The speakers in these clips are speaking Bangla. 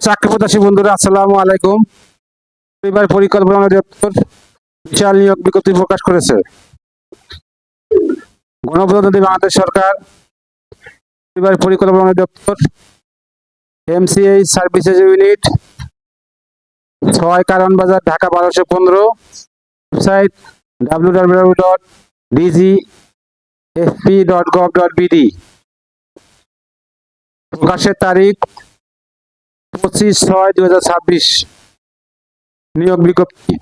চাকরি প্রত্যাশী বন্ধুরা, আসসালামু আলাইকুম। পরিবার পরিকল্পনা অধিদপ্তর বিশাল নিয়োগ বিজ্ঞপ্তি প্রকাশ করেছে। গণপ্রজাতন্ত্রী বাংলাদেশ সরকার পরিবার পরিকল্পনা অধিদপ্তর এমসিএইচ সার্ভিসেস ইউনিট 6 কারণ বাজার, ঢাকা 1215। Website www.dgfp.gov.bd। প্রকাশের তারিখ 25/6/2026। নিয়োগ বিজ্ঞপ্তি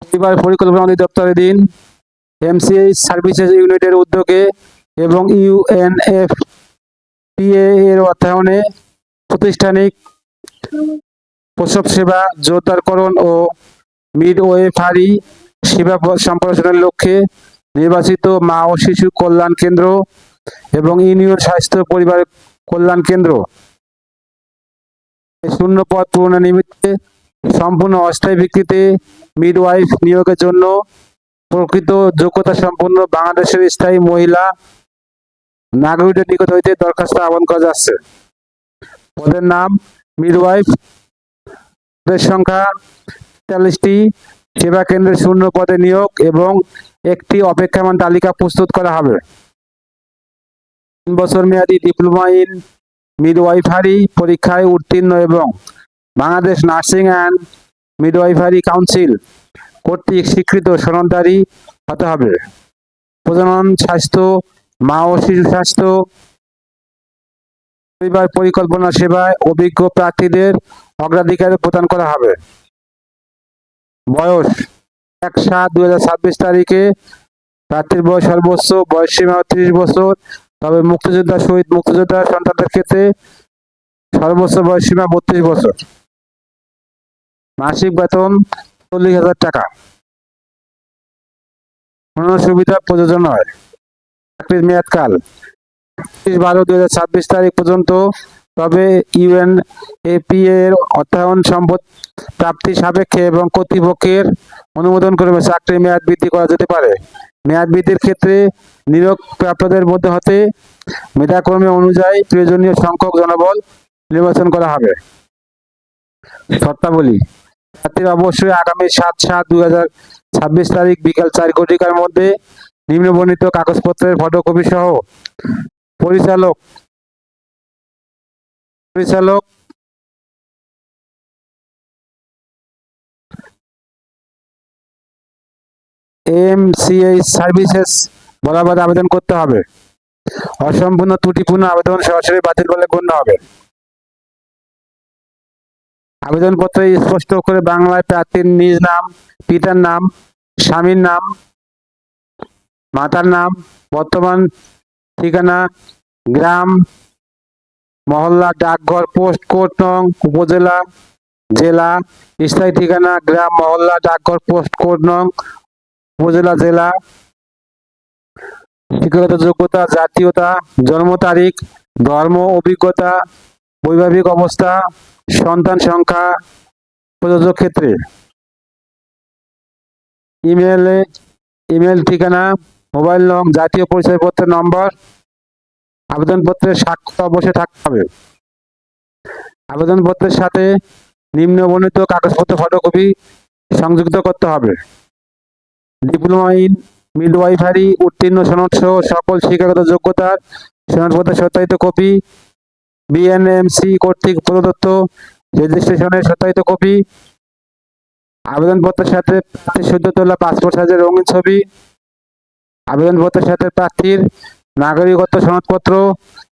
পরিবার পরিকল্পনা অধিদপ্তরের দিন এমসিএইচ সার্ভিসেস ইউনিটের উদ্যোগে এবং ইউএনএফপিএ এর অর্থায়নে প্রাতিষ্ঠানিক প্রসব সেবা জোরদারকরণ ও মিডওয়েফারি সেবা সম্প্রসারণের লক্ষ্যে নির্বাচিত মা ও শিশু কল্যাণ কেন্দ্র এবং ইউনিয়ন স্বাস্থ্য পরিবার কল্যাণ কেন্দ্র শূন্য পদ পূরণ নিমিত্তে সম্পূর্ণ অস্থায়ী ভিত্তিতে মিডওয়াইফ নিয়োগের জন্য প্রকৃত যোগ্যতা সম্পন্ন বাংলাদেশের স্থায়ী মহিলা নাগরিকদের নিকট হইতে দরখাস্ত আহ্বান করা যাচ্ছে। পদের নাম মিডওয়াইফ। পদের সংখ্যা 43টি। সেবা কেন্দ্রে শূন্য পদে নিয়োগ এবং একটি অপেক্ষমান তালিকা প্রস্তুত করা হবে। 3 বছর মেয়াদী ডিপ্লোমা ইন মিডওয়াইফারি পরীক্ষায় উত্তীর্ণ এবং Bangladesh nursing and midwifery council কর্তৃক স্বীকৃত সনদধারী হতে হবে। প্রজনন স্বাস্থ্য, মা ও শিশু স্বাস্থ্য, পরিবার পরিকল্পনা সেবায় অভিজ্ঞ প্রার্থীদের অগ্রাধিকার প্রদান করা হবে। বয়স 1/7/2026 তারিখে প্রার্থীর বয়স সর্বোচ্চ বয়সসীমা 30 বছর, তবে মুক্তিযোদ্ধা শহীদ মুক্তিযোদ্ধা সন্তানদের ক্ষেত্রে সর্বোচ্চ বয়সসীমা 32 বছর। মাসিক বেতন 40,000 টাকা। অন্যান্য সুবিধা প্রযোজ্য নয়। চাকরির মেয়াদকাল 31/12/2026 তারিখ পর্যন্ত, তবে ইউএনএপিএ এর অর্থায়ন সম্পদ প্রাপ্তি সাপেক্ষে এবং কর্তৃপক্ষের অনুমোদন ক্রমে চাকরির মেয়াদ বৃদ্ধি করা যেতে পারে। মেয়াদ বৃদ্ধির ক্ষেত্রে নিয়োগ প্রাপ্তদের মধ্যে হতে মেধাক্রমে অনুযায়ী প্রয়োজনীয় সংখ্যক জনবল নির্বাচন করা হবে। শর্তাবলী: প্রার্থীরা অবশ্যই আগামী 7/7/2026 তারিখ বিকাল 4 ঘটিকার মধ্যে নিম্নবর্ণিত কাগজপত্রের ফটোকপি সহ পরিচালক এমসিএইচ সার্ভিসেস বরাবর আবেদন করতে হবে। অসম্পূর্ণ ত্রুটিপূর্ণ আবেদন সরাসরি বাতিল বলে গণ্য হবে। আবেদনপত্রে স্পষ্ট করে বাংলায় প্রার্থীর নিজ নাম, পিতার নাম, স্বামীর নাম, মাতার নাম, বর্তমান ঠিকানা, গ্রাম, মহল্লা, ডাকঘর, পোস্ট কোড নং, উপজেলা, জেলা, স্থায়ী ঠিকানা, গ্রাম, মহল্লা, ডাকঘর, পোস্ট কোড নং, উপজেলা, জেলা, শিক্ষাগত যোগ্যতা, জাতীয়তা, জন্ম তারিখ, ধর্ম, অভিজ্ঞতা, বৈবাহিক অবস্থা, সন্তান সংখ্যা প্রযোজ্য ক্ষেত্রে, ইমেল ঠিকানা, মোবাইল নং, জাতীয় পরিচয়পত্রের নম্বর। আবেদনপত্রের স্বাক্ষর অবশ্যই থাকতে হবে। আবেদনপত্রের সাথে নিম্নবর্ণিত কাগজপত্র ফটোকপি সংযুক্ত করতে হবে। ডিপ্লোমা ইন মিডওয়াইফারি উত্তীর্ণ সনদ সহ সকল শিক্ষাগত যোগ্যতার সনদপত্রের সত্যায়িত কপি, বিএনএমসি কর্তৃক প্রদত্ত রেজিস্ট্রেশনের সত্যায়িত কপি, আবেদনপত্রের সাথে প্রার্থীর সদ্য তোলা পাসপোর্ট সাইজের রঙিন ছবি, আবেদনপত্রের সাথে প্রার্থীর নাগরিকত্ব সনদপত্র,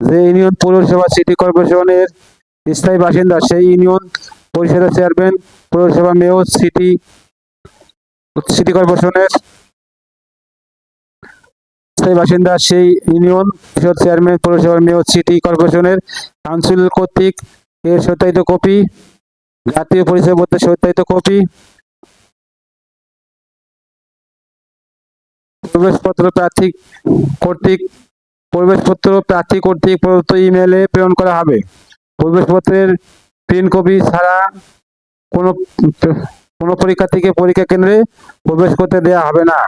যে ইউনিয়ন পৌরসভা সিটি কর্পোরেশনের স্থায়ী বাসিন্দা সেই ইউনিয়ন পরিষদের চেয়ারম্যান, পৌরসভা মেয়র, সিটি কর্পোরেশনের স্থায়ী বাসিন্দা সেই ইউনিয়ন পরিষদ চেয়ারম্যান, পৌরসভার মেয়র, সিটি কর্পোরেশনের কাউন্সিল কর্তৃক এর সত্যায়িত কপি, জাতীয় পরিচয়পত্রের সত্যায়িত কপি, প্রবেশপত্র প্রার্থী কর্তৃক প্রদত্ত ইমেলে প্রেরণ করা হবে। প্রবেশপত্রের প্রিন্ট কপি ছাড়া কোনো পরীক্ষার্থীকে পরীক্ষা কেন্দ্রে প্রবেশ করতে দেওয়া হবে না।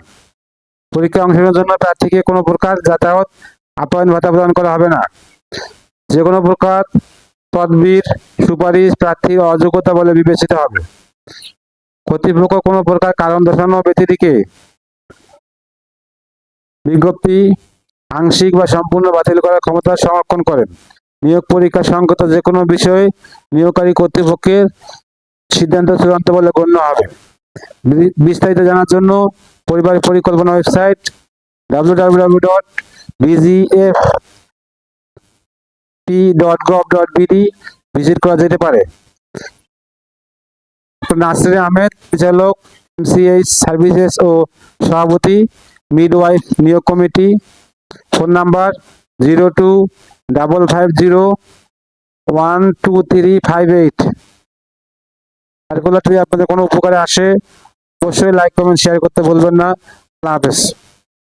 পরীক্ষায় অংশগ্রহণের জন্য প্রার্থীকে কোনো প্রকার যাতায়াত আপ্যায়ন ভাতা প্রদান করা হবে না। যে কোনো প্রকার তদবির, সুপারিশ প্রার্থীর অযোগ্যতা বলে বিবেচিত হবে। কর্তৃপক্ষ কোনো প্রকার কারণ দর্শানো ব্যক্তিটিকে বিজ্ঞপ্তি আংশিক বা সম্পূর্ণ বাতিল করার ক্ষমতা সংরক্ষণ করেন। নিয়োগ পরীক্ষা সংক্রান্ত যে কোনো বিষয়ে নিয়োগকারী কর্তৃপক্ষের সিদ্ধান্ত চূড়ান্ত বলে গণ্য হবে। বিস্তারিত জানার জন্য পরিবার পরিকল্পনা ওয়েবসাইট www.bgfp.gov.bd ভিজিট করা যেতে পারে। নাসির আহমেদ, পরিচালক, এমসিএইচ সার্ভিসেস ও সভাপতি, মিডওয়াইফ নিয়োগ কমিটি। Phone number 0255012358। সার্কুলারটি আপনাদের কোনো উপকারে আসে অবশ্যই লাইক কমেন্ট শেয়ার করতে ভুলবেন না। আল্লাহ হাফেজ।